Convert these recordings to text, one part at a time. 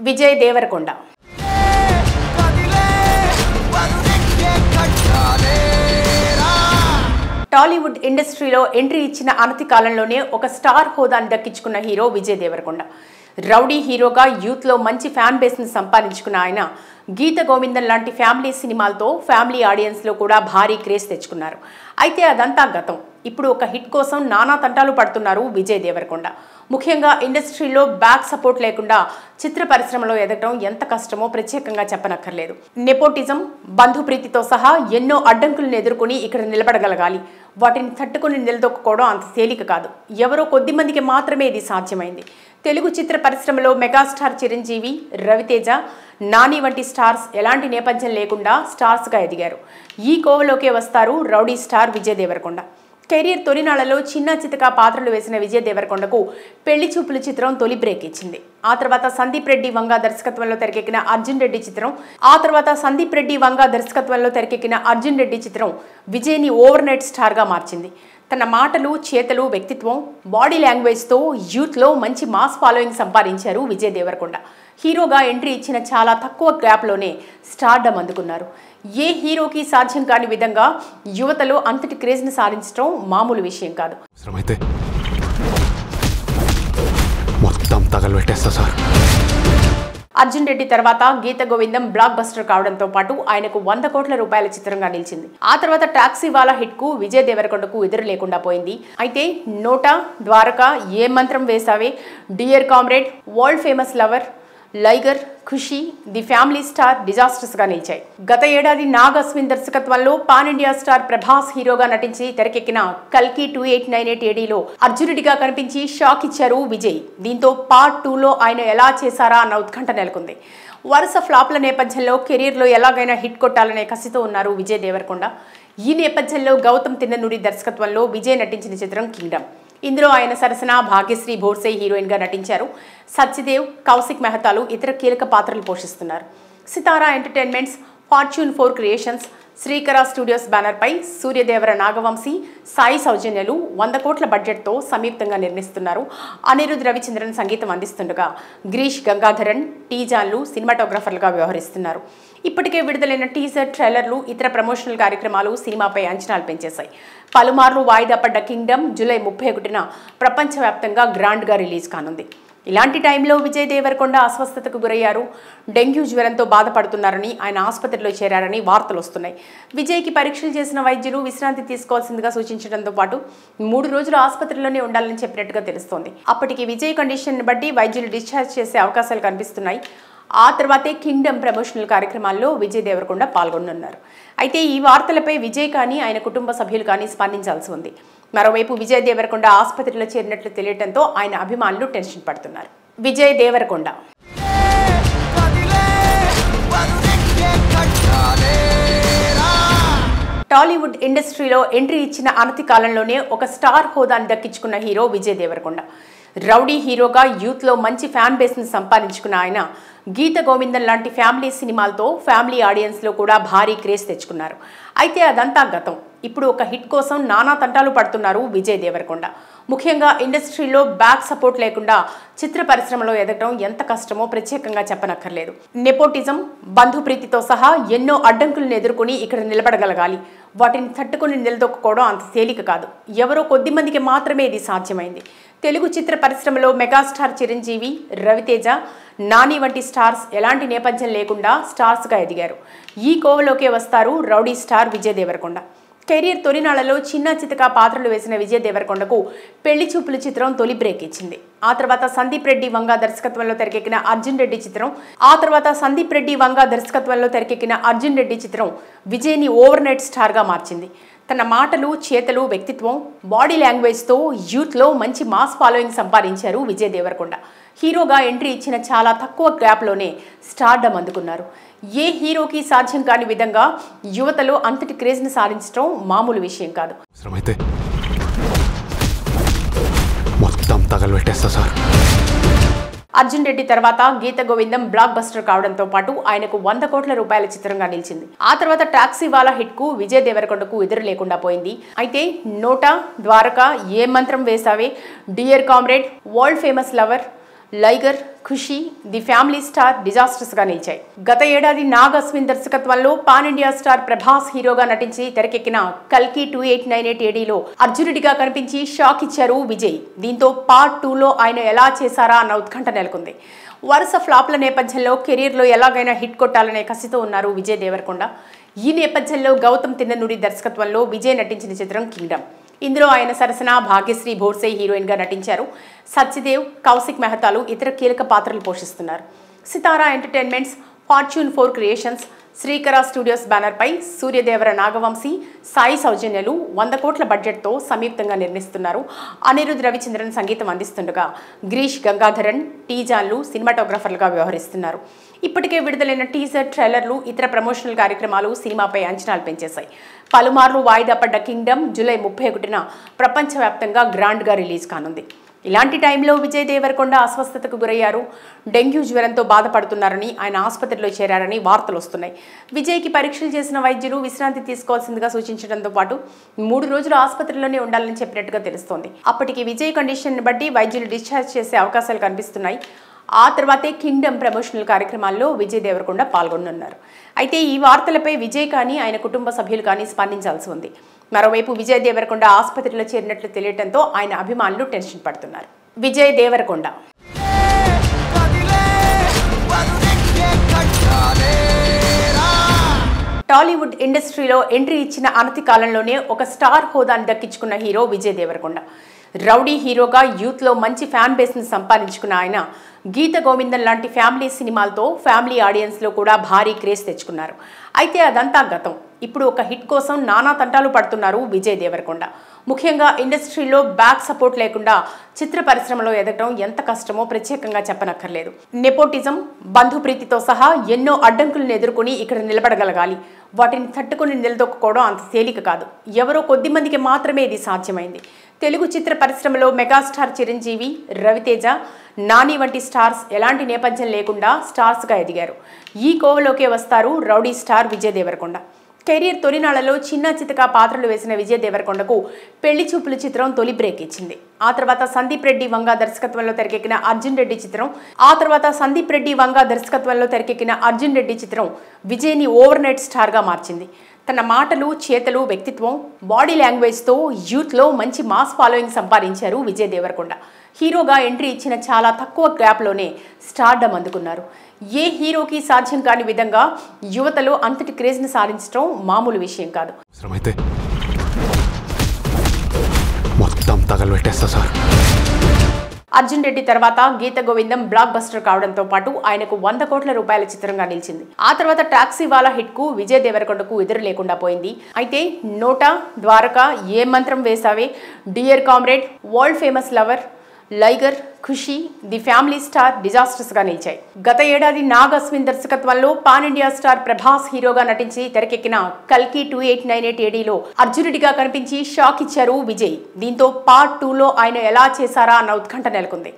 విజయ్ దేవరకొండ. టాలీవుడ్ ఇండస్ట్రీలో ఎంట్రీ ఇచ్చిన అనతి కాలంలోనే ఒక స్టార్ హోదాను దక్కించుకున్న హీరో విజయ్ దేవరకొండ. రౌడీ హీరోగా యూత్లో మంచి ఫ్యాన్ బేస్ని సంపాదించుకున్న ఆయన గీత గోవిందం లాంటి ఫ్యామిలీ సినిమాలతో ఫ్యామిలీ ఆడియన్స్లో కూడా భారీ క్రేజ్ తెచ్చుకున్నారు. అయితే అదంతా గతం. ఇప్పుడు ఒక హిట్ కోసం నానా తంటాలు పడుతున్నారు విజయ్ దేవరకొండ. ముఖ్యంగా ఇండస్ట్రీలో బ్యాక్ సపోర్ట్ లేకుండా చిత్ర పరిశ్రమలో ఎదగడం ఎంత కష్టమో ప్రత్యేకంగా చెప్పనక్కర్లేదు. నెపోటిజం, బంధుప్రీతితో సహా ఎన్నో అడ్డంకులను ఎదుర్కొని ఇక్కడ నిలబడగలగాలి. వాటిని తట్టుకుని నిలదొక్కుకోవడం అంత తేలిక కాదు. ఎవరో కొద్ది మందికి మాత్రమే ఇది సాధ్యమైంది. తెలుగు చిత్ర పరిశ్రమలో మెగాస్టార్ చిరంజీవి, రవితేజ, నాని వంటి స్టార్స్ ఎలాంటి నేపథ్యం లేకుండా స్టార్స్గా ఎదిగారు. ఈ కోవలోకే వస్తారు rowdy star Vijay Deverakonda. Career తొలినాళ్లలో చిన్న చితక పాత్రలు వేసిన విజయ్ దేవరకొండకు పెళ్లి చూపులు చిత్రం తొలి బ్రేక్ ఇచ్చింది. ఆ తర్వాత సందీప్ రెడ్డి వంగా దర్శకత్వంలో తెరకెక్కిన అర్జున్ రెడ్డి చిత్రం విజయ్ని ఓవర్ నైట్ స్టార్గా మార్చింది. తన మాటలు, చేతలు, వ్యక్తిత్వం, బాడీ లాంగ్వేజ్తో యూత్లో మంచి మాస్ ఫాలోయింగ్ సంపాదించారు విజయ్ దేవరకొండ. హీరోగా ఎంట్రీ ఇచ్చిన చాలా తక్కువ గ్యాప్లోనే స్టార్డమ్ అందుకున్నారు. ఏ హీరోకి సాధ్యం కాని విధంగా యువతలో అంతటి క్రేజ్ని సాధించడం మామూలు విషయం కాదు. అర్జున్ రెడ్డి తర్వాత గీత గోవిందం బ్లాక్ బస్టర్ కావడంతో పాటు ఆయనకు 100 కోట్ల రూపాయల చిత్రంగా నిలిచింది. ఆ తర్వాత టాక్సీ వాలా హిట్ కు విజయ్ దేవరకొండకు ఎదురు లేకుండా పోయింది. అయితే నోటా, Dwaraka, Ye Mantram Vesave, dear comrade, world famous lover, Liger, Kushi, the family star disasters గా నిలిచాయి. గత ఏడాది నాగ్ అశ్విన్ దర్శకత్వంలో పాన్ ఇండియా స్టార్ ప్రభాస్ హీరోగా నటించి తెరకెక్కిన కల్కి 2898 ADలో అర్జునుడిగా కనిపించి షాక్ ఇచ్చారు విజయ్. దీంతో పార్ట్ 2లో ఆయన ఎలా చేశారా అన్న ఉత్కంఠ నెలకొంది. వరుస ఫ్లాప్ల నేపథ్యంలో కెరీర్లో ఎలాగైనా హిట్ కొట్టాలనే కసితో ఉన్నారు విజయ్ దేవరకొండ. ఈ నేపథ్యంలో గౌతమ్ తిన్ననూరి దర్శకత్వంలో విజయ్ నటించిన చిత్రం కింగ్డమ్. ఇందులో ఆయన సరసన భాగ్యశ్రీ భోర్సే హీరోయిన్గా నటించారు. సత్యదేవ్, కౌశిక్ మెహతాలు ఇతర కీలక పాత్రలు పోషిస్తున్నారు. సితారా ఎంటర్టైన్మెంట్స్, ఫార్చ్యూన్ 4 క్రియేషన్స్, శ్రీకర స్టూడియోస్ బ్యానర్పై సూర్యదేవర నాగవంశీ, సాయి సౌజన్యలు 100 కోట్ల బడ్జెట్తో సంయుక్తంగా నిర్మిస్తున్నారు. అనిరుద్ రవిచంద్రన్ సంగీతం అందిస్తుండగా గిరీష్ గంగాధరన్, టీజాన్లు సినిమాటోగ్రాఫర్లుగా వ్యవహరిస్తున్నారు. ఇప్పటికే విడుదలైన టీజర్, ట్రైలర్లు, ఇతర ప్రమోషనల్ కార్యక్రమాలు సినిమాపై అంచనాలు పెంచేశాయి. పలుమార్లు వాయిదా పడ్డ కింగ్డమ్ జూలై 31న ప్రపంచవ్యాప్తంగా గ్రాండ్గా రిలీజ్ కానుంది. ఇలాంటి టైంలో విజయ్ దేవరకొండ అస్వస్థతకు గురయ్యారు. డెంగ్యూ జ్వరంతో బాధపడుతున్నారని, ఆయన ఆసుపత్రిలో చేరారని వార్తలు వస్తున్నాయి. విజయ్కి పరీక్షలు చేసిన వైద్యులు విశ్రాంతి తీసుకోవాల్సిందిగా సూచించడంతో పాటు 3 రోజులు ఆసుపత్రిలోనే ఉండాలని చెప్పినట్టుగా తెలుస్తోంది. అప్పటికి విజయ్ కండిషన్ బట్టి వైద్యులు డిశ్చార్జ్ చేసే అవకాశాలు కనిపిస్తున్నాయి. ఆ తర్వాతే కింగ్డమ్ ప్రమోషనల్ కార్యక్రమాల్లో విజయ్ దేవరకొండ పాల్గొనున్నారు. అయితే ఈ వార్తలపై విజయ్ కానీ ఆయన కుటుంబ సభ్యులు కానీ స్పందించాల్సి ఉంది. మరోవైపు విజయ్ దేవరకొండ ఆసుపత్రిలో చేరినట్లు తెలియడంతో ఆయన అభిమానులు టెన్షన్ పడుతున్నారు. విజయ్ దేవరకొండ టాలీవుడ్ ఇండస్ట్రీలో ఎంట్రీ ఇచ్చిన అనతి కాలంలోనే ఒక స్టార్ హోదాను దక్కించుకున్న హీరో విజయ్ దేవరకొండ. రౌడీ హీరోగా యూత్లో మంచి ఫ్యాన్ బేస్ని సంపాదించుకున్న ఆయన గీత గోవిందం లాంటి ఫ్యామిలీ సినిమాలతో ఫ్యామిలీ ఆడియన్స్లో కూడా భారీ క్రేజ్ తెచ్చుకున్నారు. అయితే అదంతా గతం. ఇప్పుడు ఒక హిట్ కోసం నానా తంటాలు పడుతున్నారు విజయ్ దేవరకొండ. ముఖ్యంగా ఇండస్ట్రీలో బ్యాక్ సపోర్ట్ లేకుండా చిత్ర పరిశ్రమలో ఎదగడం ఎంత కష్టమో ప్రత్యేకంగా చెప్పనక్కర్లేదు. నెపోటిజం, బంధుప్రీతితో సహా ఎన్నో అడ్డంకులను ఎదుర్కొని ఇక్కడ నిలబడగలగాలి. వాటిని తట్టుకుని నిలదొక్కుకోవడం అంత తేలిక కాదు. ఎవరో కొద్ది మందికి మాత్రమే ఇది సాధ్యమైంది. తెలుగు చిత్ర పరిశ్రమలో మెగాస్టార్ చిరంజీవి, రవితేజ, నాని వంటి స్టార్స్ ఎలాంటి నేపథ్యం లేకుండా స్టార్స్గా ఎదిగారు. ఈ కోవలోకే వస్తారు rowdy star Vijay Deverakonda. Career తొలినాళ్లలో చిన్న చితక పాత్రలు వేసిన విజయ్ దేవరకొండకు పెళ్లి చూపులు చిత్రం తొలి బ్రేక్ ఇచ్చింది. ఆ తర్వాత సందీప్ రెడ్డి వంగా దర్శకత్వంలో తెరకెక్కిన అర్జున్ రెడ్డి చిత్రం విజయ్ని ఓవర్ నైట్ స్టార్గా మార్చింది. తన మాటలు, చేతలు, వ్యక్తిత్వం, బాడీ లాంగ్వేజ్తో యూత్లో మంచి మాస్ ఫాలోయింగ్ సంపాదించారు విజయ్ దేవరకొండ. హీరోగా ఎంట్రీ ఇచ్చిన చాలా తక్కువ గ్యాప్లోనే స్టార్డమ్ అందుకున్నారు. ఏ హీరోకి సాధ్యం కాని విధంగా యువతలో అంతటి క్రేజ్ని సాధించడం మామూలు విషయం కాదు. అర్జున్ రెడ్డి తర్వాత గీత గోవిందం బ్లాక్ బస్టర్ కావడంతో పాటు ఆయనకు 100 కోట్ల రూపాయల చిత్రంగా నిలిచింది. ఆ తర్వాత టాక్సీ వాలా హిట్ కు విజయ్ దేవరకొండకు ఎదురు లేకుండా పోయింది. అయితే నోటా, Dwaraka, Ye Mantram Vesave, dear comrade, world famous lover, Liger, Kushi, the family star డిజాస్టర్స్గా నిలిచాయి. గత ఏడాది నాగ్ అశ్విన్ దర్శకత్వంలో పాన్ ఇండియా స్టార్ ప్రభాస్ హీరోగా నటించి తెరకెక్కిన కల్కి 2898 ఏడీలో అర్జునుడిగా కనిపించి షాక్ ఇచ్చారు విజయ్. దీంతో పార్ట్ 2లో ఆయన ఎలా చేశారా అన్న ఉత్కంఠ నెలకొంది. వరుస ఫ్లాప్ల నేపథ్యంలో కెరీర్లో ఎలాగైనా హిట్ కొట్టాలనే కసితో ఉన్నారు విజయ్ దేవరకొండ. ఈ నేపథ్యంలో గౌతమ్ తిన్ననూరి దర్శకత్వంలో విజయ్ నటించిన చిత్రం కింగ్డమ్. ఇందులో ఆయన సరసన భాగ్యశ్రీ భోర్సే హీరోయిన్గా నటించారు. సత్యదేవ్, కౌశిక్ మెహతాలు ఇతర కీలక పాత్రలు పోషిస్తున్నారు. సితారా ఎంటర్టైన్మెంట్స్, ఫార్చ్యూన్ 4 క్రియేషన్స్, శ్రీకర స్టూడియోస్ బ్యానర్పై సూర్యదేవర నాగవంశీ, సాయి సౌజన్యలు 100 కోట్ల బడ్జెట్తో సంయుక్తంగా నిర్మిస్తున్నారు. అనిరుద్ రవిచంద్రన్ సంగీతం అందిస్తుండగా గిరీష్ గంగాధరన్, టీజాన్లు సినిమాటోగ్రాఫర్లుగా వ్యవహరిస్తున్నారు. ఇప్పటికే విడుదలైన టీజర్, ట్రైలర్లు, ఇతర ప్రమోషనల్ కార్యక్రమాలు సినిమాపై అంచనాలు పెంచేశాయి. పలుమార్లు వాయిదా పడ్డ కింగ్డమ్ జూలై 31న ప్రపంచవ్యాప్తంగా గ్రాండ్గా రిలీజ్ కానుంది. ఇలాంటి టైంలో విజయ్ దేవరకొండ అస్వస్థతకు గురయ్యారు. డెంగ్యూ జ్వరంతో బాధపడుతున్నారని, ఆయన ఆసుపత్రిలో చేరారని వార్తలు వస్తున్నాయి. విజయ్కి పరీక్షలు చేసిన వైద్యులు విశ్రాంతి తీసుకోవాల్సిందిగా సూచించడంతో పాటు 3 రోజులు ఆసుపత్రిలోనే ఉండాలని చెప్పినట్టుగా తెలుస్తోంది. అప్పటికి విజయ్ కండిషన్ బట్టి వైద్యులు డిశ్చార్జ్ చేసే అవకాశాలు కనిపిస్తున్నాయి. ఆ తర్వాతే కింగ్డమ్ ప్రమోషనల్ కార్యక్రమాల్లో విజయ్ దేవరకొండ పాల్గొనున్నారు. అయితే ఈ వార్తలపై విజయ్ కానీ ఆయన కుటుంబ సభ్యులు కానీ స్పందించాల్సి ఉంది. మరోవైపు విజయ్ దేవరకొండ ఆసుపత్రిలో చేరినట్లు తెలియడంతో ఆయన అభిమానులు టెన్షన్ పడుతున్నారు. విజయ్ దేవరకొండ టాలీవుడ్ ఇండస్ట్రీలో ఎంట్రీ ఇచ్చిన అనతి కాలంలోనే ఒక స్టార్ హోదాను దక్కించుకున్న హీరో విజయ్ దేవరకొండ. రౌడీ హీరోగా యూత్లో మంచి ఫ్యాన్ బేస్ని సంపాదించుకున్న ఆయన గీత గోవిందం లాంటి ఫ్యామిలీ సినిమాలతో ఫ్యామిలీ ఆడియన్స్లో కూడా భారీ క్రేజ్ తెచ్చుకున్నారు. అయితే అదంతా గతం. ఇప్పుడు ఒక హిట్ కోసం నానా తంటాలు పడుతున్నారు విజయ్ దేవరకొండ. ముఖ్యంగా ఇండస్ట్రీలో బ్యాక్ సపోర్ట్ లేకుండా చిత్ర పరిశ్రమలో ఎదగడం ఎంత కష్టమో ప్రత్యేకంగా చెప్పనక్కర్లేదు. నెపోటిజం, బంధుప్రీతితో సహా ఎన్నో అడ్డంకులను ఎదుర్కొని ఇక్కడ నిలబడగలగాలి. వాటిని తట్టుకుని నిలదొక్కుకోవడం అంత తేలిక కాదు. ఎవరో కొద్ది మందికి మాత్రమే ఇది సాధ్యమైంది. తెలుగు చిత్ర పరిశ్రమలో మెగాస్టార్ చిరంజీవి, రవితేజ, నాని వంటి స్టార్స్ ఎలాంటి నేపథ్యం లేకుండా స్టార్స్గా ఎదిగారు. ఈ కోవలోకే వస్తారు rowdy star Vijay Deverakonda. Career తొలినాళ్లలో చిన్న చితక పాత్రలు వేసిన విజయ్ దేవరకొండకు పెళ్లి చూపులు చిత్రం తొలి బ్రేక్ ఇచ్చింది. ఆ తర్వాత సందీప్ రెడ్డి వంగా దర్శకత్వంలో తెరకెక్కిన అర్జున్ రెడ్డి చిత్రం విజయ్ని ఓవర్ నైట్ స్టార్గా మార్చింది. తన మాటలు, చేతలు, వ్యక్తిత్వం, బాడీ లాంగ్వేజ్తో యూత్లో మంచి మాస్ ఫాలోయింగ్ సంపాదించారు విజయ్ దేవరకొండ. హీరోగా ఎంట్రీ ఇచ్చిన చాలా తక్కువ గ్యాప్లోనే స్టార్డమ్ అందుకున్నారు. ఏ హీరోకి సాధ్యం కాని విధంగా యువతలో అంతటి క్రేజ్ని సాధించడం మామూలు విషయం కాదు. అర్జున్ రెడ్డి తర్వాత గీత గోవిందం బ్లాక్ బస్టర్ కావడంతో పాటు ఆయనకు 100 కోట్ల రూపాయల చిత్రంగా నిలిచింది. ఆ తర్వాత టాక్సీ వాలా హిట్ కు విజయ్ దేవరకొండకు ఎదురు లేకుండా పోయింది. అయితే నోటా, Dwaraka, Ye Mantram Vesave, dear comrade, world famous lover, Liger, Kushi, the family star డిజాస్టర్స్గా నిలిచాయి. గత ఏడాది నాగ్ అశ్విన్ దర్శకత్వంలో పాన్ ఇండియా స్టార్ ప్రభాస్ హీరోగా నటించి తెరకెక్కిన కల్కి 2898 ఏడీలో అర్జునుడిగా కనిపించి షాక్ ఇచ్చారు విజయ్. దీంతో పార్ట్ 2లో ఆయన ఎలా చేశారా అన్న ఉత్కంఠ నెలకొంది.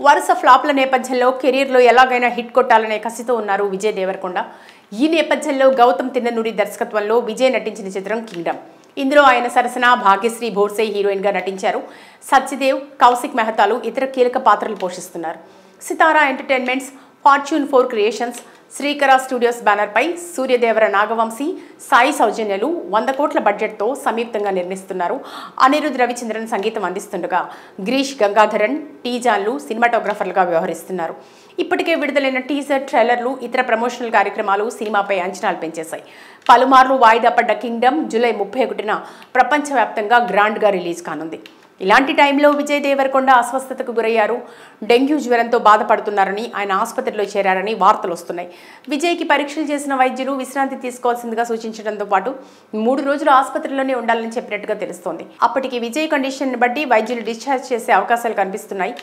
వరుస ఫ్లాప్ల నేపథ్యంలో కెరీర్లో ఎలాగైనా హిట్ కొట్టాలనే కసితో ఉన్నారు విజయ్ దేవరకొండ. ఈ నేపథ్యంలో గౌతమ్ తిన్ననూరి దర్శకత్వంలో విజయ్ నటించిన చిత్రం కింగ్డమ్. ఇందులో ఆయన సరసన భాగ్యశ్రీ భోర్సే హీరోయిన్గా నటించారు. సత్యదేవ్, కౌశిక్ మెహతాలు ఇతర కీలక పాత్రలు పోషిస్తున్నారు. సితారా ఎంటర్టైన్మెంట్స్, ఫార్చ్యూన్ 4 క్రియేషన్స్, శ్రీకర స్టూడియోస్ బ్యానర్పై సూర్యదేవర నాగవంశీ, సాయి సౌజన్యలు 100 కోట్ల బడ్జెట్తో సంయుక్తంగా నిర్మిస్తున్నారు. అనిరుద్ రవిచంద్రన్ సంగీతం అందిస్తుండగా గిరీష్ గంగాధరన్, టీజాన్లు సినిమాటోగ్రాఫర్లుగా వ్యవహరిస్తున్నారు. ఇప్పటికే విడుదలైన టీజర్, ట్రైలర్లు, ఇతర ప్రమోషనల్ కార్యక్రమాలు సినిమాపై అంచనాలు పెంచేశాయి. పలుమార్లు వాయిదా పడ్డ కింగ్డమ్ జూలై 31న ప్రపంచవ్యాప్తంగా గ్రాండ్గా రిలీజ్ కానుంది. ఇలాంటి టైంలో విజయ్ దేవరకొండ అస్వస్థతకు గురయ్యారు. డెంగ్యూ జ్వరంతో బాధపడుతున్నారని, ఆయన ఆసుపత్రిలో చేరారని వార్తలు వస్తున్నాయి. విజయ్కి పరీక్షలు చేసిన వైద్యులు విశ్రాంతి తీసుకోవాల్సిందిగా సూచించడంతో పాటు 3 రోజులు ఆసుపత్రిలోనే ఉండాలని చెప్పినట్టుగా తెలుస్తోంది. అప్పటికి విజయ్ కండిషన్ బట్టి వైద్యులు డిశ్చార్జ్ చేసే అవకాశాలు కనిపిస్తున్నాయి.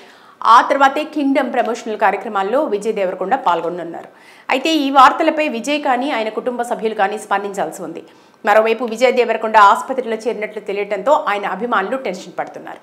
ఆ తర్వాతే కింగ్డమ్ ప్రమోషనల్ కార్యక్రమాల్లో విజయ్ దేవరకొండ పాల్గొనున్నారు. అయితే ఈ వార్తలపై విజయ్ కానీ ఆయన కుటుంబ సభ్యులు కానీ స్పందించాల్సి ఉంది. మరోవైపు విజయ్ దేవరకొండ ఆసుపత్రిలో చేరినట్లు తెలియడంతో ఆయన అభిమానులు టెన్షన్ పడుతున్నారు.